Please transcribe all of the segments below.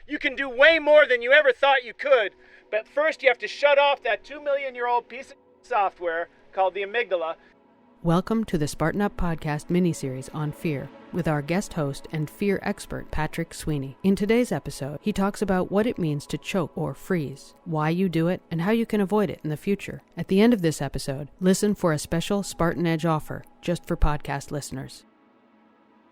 You can do way more than you ever thought you could, but first you have to shut off that 2 million-year-old piece of software called the amygdala. Welcome to the Spartan Up podcast miniseries on fear with our guest host and fear expert, Patrick Sweeney. In today's episode, he talks about what it means to choke or freeze, why you do it, and how you can avoid it in the future. At the end of this episode, listen for a special Spartan Edge offer just for podcast listeners.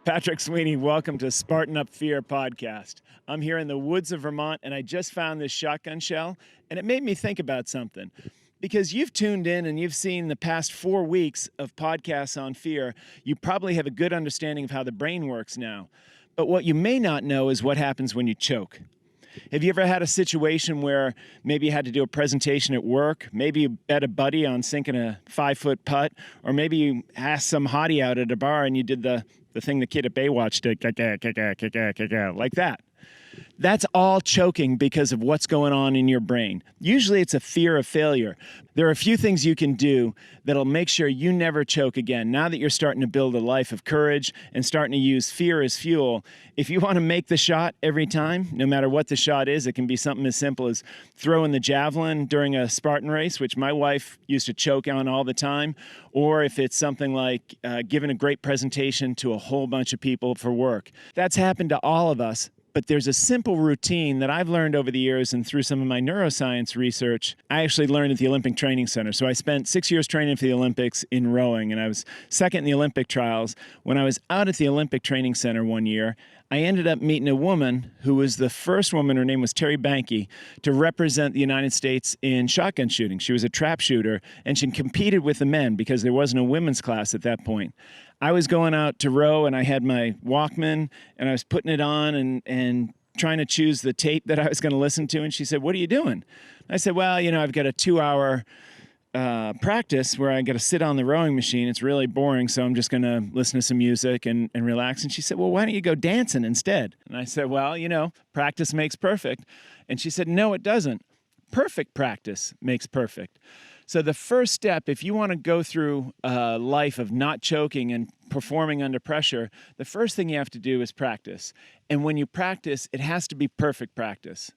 Patrick Sweeney, welcome to Spartan Up Fear podcast. I'm here in the woods of Vermont, and I just found this shotgun shell, and it made me think about something. Because you've tuned in and you've seen the past 4 weeks of podcasts on fear, you probably have a good understanding of how the brain works now. But what you may not know is what happens when you choke. Have you ever had a situation where maybe you had to do a presentation at work, maybe you bet a buddy on sinking a 5-foot putt, or maybe you asked some hottie out at a bar and you did the thing the kid at Baywatch did, like that? That's all choking because of what's going on in your brain. Usually it's a fear of failure. There are a few things you can do that'll make sure you never choke again. Now that you're starting to build a life of courage and starting to use fear as fuel, if you want to make the shot every time, no matter what the shot is, it can be something as simple as throwing the javelin during a Spartan race, which my wife used to choke on all the time, or if it's something like giving a great presentation to a whole bunch of people for work. That's happened to all of us. But there's a simple routine that I've learned over the years and through some of my neuroscience research. I actually learned at the Olympic Training Center. So I spent 6 years training for the Olympics in rowing, and I was second in the Olympic trials. When I was out at the Olympic Training Center one year, I ended up meeting a woman who was the first woman, her name was Terry Banke, to represent the United States in shotgun shooting. She was a trap shooter, and she competed with the men because there wasn't a women's class at that point. I was going out to row, and I had my Walkman, and I was putting it on and trying to choose the tape that I was going to listen to, and she said, "What are you doing?" I said, "Well, I've got a 2-hour practice where I got to sit on the rowing machine. It's really boring, so I'm just going to listen to some music and relax." And she said, "Well, why don't you go dancing instead?" And I said, "Well, practice makes perfect." And she said, "No, it doesn't. Perfect practice makes perfect." So the first step, if you want to go through a life of not choking and performing under pressure, the first thing you have to do is practice. And when you practice, it has to be perfect practice.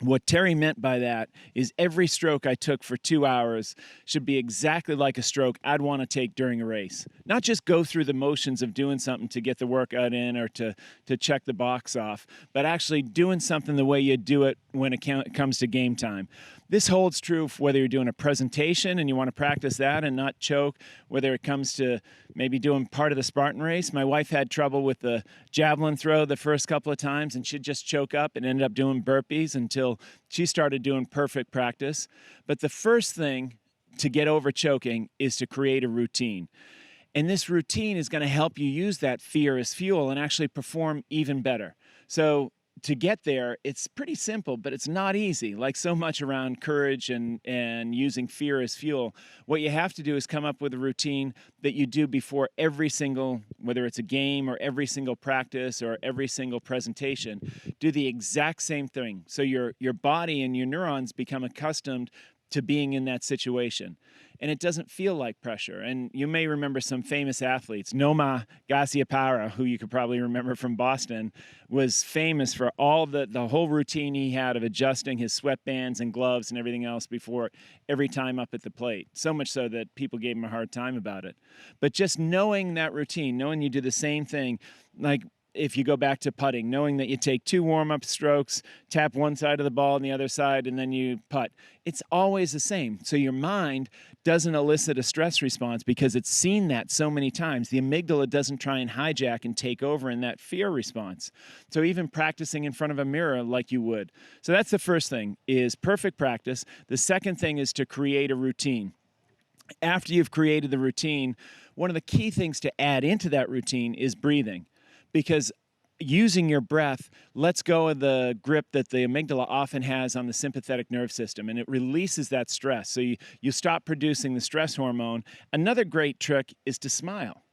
What Terry meant by that is every stroke I took for 2 hours should be exactly like a stroke I'd want to take during a race. Not just go through the motions of doing something to get the workout in or to check the box off, but actually doing something the way you do it when it comes to game time. This holds true for whether you're doing a presentation and you want to practice that and not choke, whether it comes to maybe doing part of the Spartan race. My wife had trouble with the javelin throw the first couple of times, and she'd just choke up and ended up doing burpees until she started doing perfect practice. But the first thing to get over choking is to create a routine. And this routine is going to help you use that fear as fuel and actually perform even better. So to get there, it's pretty simple, but it's not easy. Like so much around courage and using fear as fuel, what you have to do is come up with a routine that you do before every single, whether it's a game or every single practice or every single presentation. Do the exact same thing. So your body and your neurons become accustomed to being in that situation. And it doesn't feel like pressure. And you may remember some famous athletes. Noma Garciaparra, who you could probably remember from Boston, was famous for all the whole routine he had of adjusting his sweatbands and gloves and everything else before every time up at the plate. So much so that people gave him a hard time about it. But just knowing that routine, knowing you do the same thing, like if you go back to putting, knowing that you take 2 warm-up strokes, tap one side of the ball and the other side, and then you putt. It's always the same. So your mind doesn't elicit a stress response because it's seen that so many times. The amygdala doesn't try and hijack and take over in that fear response. So even practicing in front of a mirror like you would. So that's the first thing, is perfect practice. The second thing is to create a routine. After you've created the routine, one of the key things to add into that routine is breathing. Because using your breath lets go of the grip that the amygdala often has on the sympathetic nerve system, and it releases that stress. So you stop producing the stress hormone. Another great trick is to smile.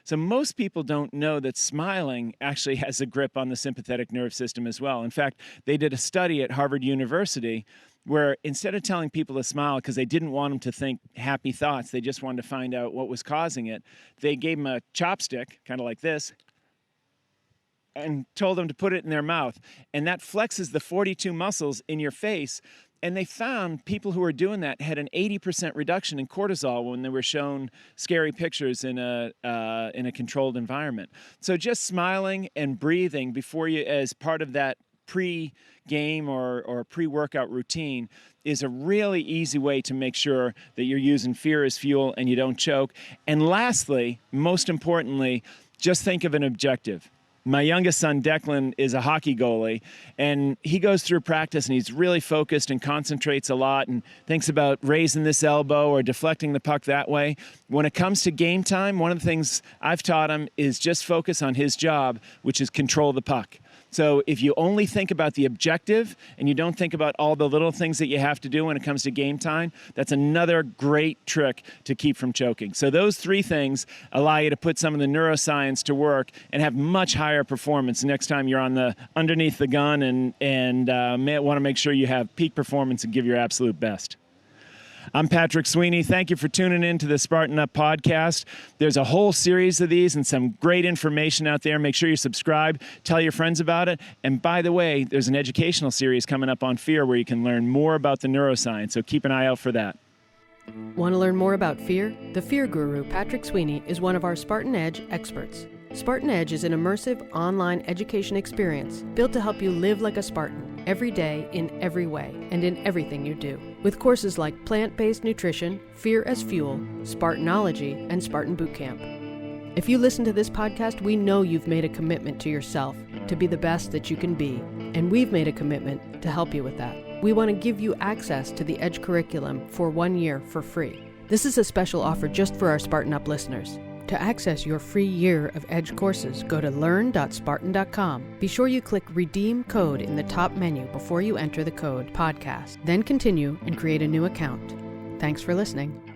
So most people don't know that smiling actually has a grip on the sympathetic nerve system as well. In fact, they did a study at Harvard University where instead of telling people to smile because they didn't want them to think happy thoughts, they just wanted to find out what was causing it, they gave them a chopstick, kind of like this, and told them to put it in their mouth. And that flexes the 42 muscles in your face. And they found people who were doing that had an 80% reduction in cortisol when they were shown scary pictures in a controlled environment. So just smiling and breathing before you, as part of that pre-game or pre-workout routine, is a really easy way to make sure that you're using fear as fuel and you don't choke. And lastly, most importantly, just think of an objective. My youngest son, Declan, is a hockey goalie, and he goes through practice, and he's really focused and concentrates a lot and thinks about raising this elbow or deflecting the puck that way. When it comes to game time, one of the things I've taught him is just focus on his job, which is control the puck. So if you only think about the objective and you don't think about all the little things that you have to do when it comes to game time, that's another great trick to keep from choking. So those three things allow you to put some of the neuroscience to work and have much higher performance next time you're underneath the gun and want to make sure you have peak performance and give your absolute best. I'm Patrick Sweeney. Thank you for tuning in to the Spartan Up podcast. There's a whole series of these and some great information out there. Make sure you subscribe, tell your friends about it. And by the way, there's an educational series coming up on fear where you can learn more about the neuroscience. So keep an eye out for that. Want to learn more about fear? The fear guru, Patrick Sweeney, is one of our Spartan Edge experts. Spartan Edge is an immersive online education experience built to help you live like a Spartan every day in every way and in everything you do. With courses like plant-based nutrition, fear as fuel, Spartanology, and Spartan Boot Camp. If you listen to this podcast, we know you've made a commitment to yourself to be the best that you can be, and we've made a commitment to help you with that. We want to give you access to the Edge curriculum for 1 year for free. This is a special offer just for our Spartan Up listeners. To access your free year of Edge courses, go to learn.spartan.com. Be sure you click Redeem Code in the top menu before you enter the code podcast. Then continue and create a new account. Thanks for listening.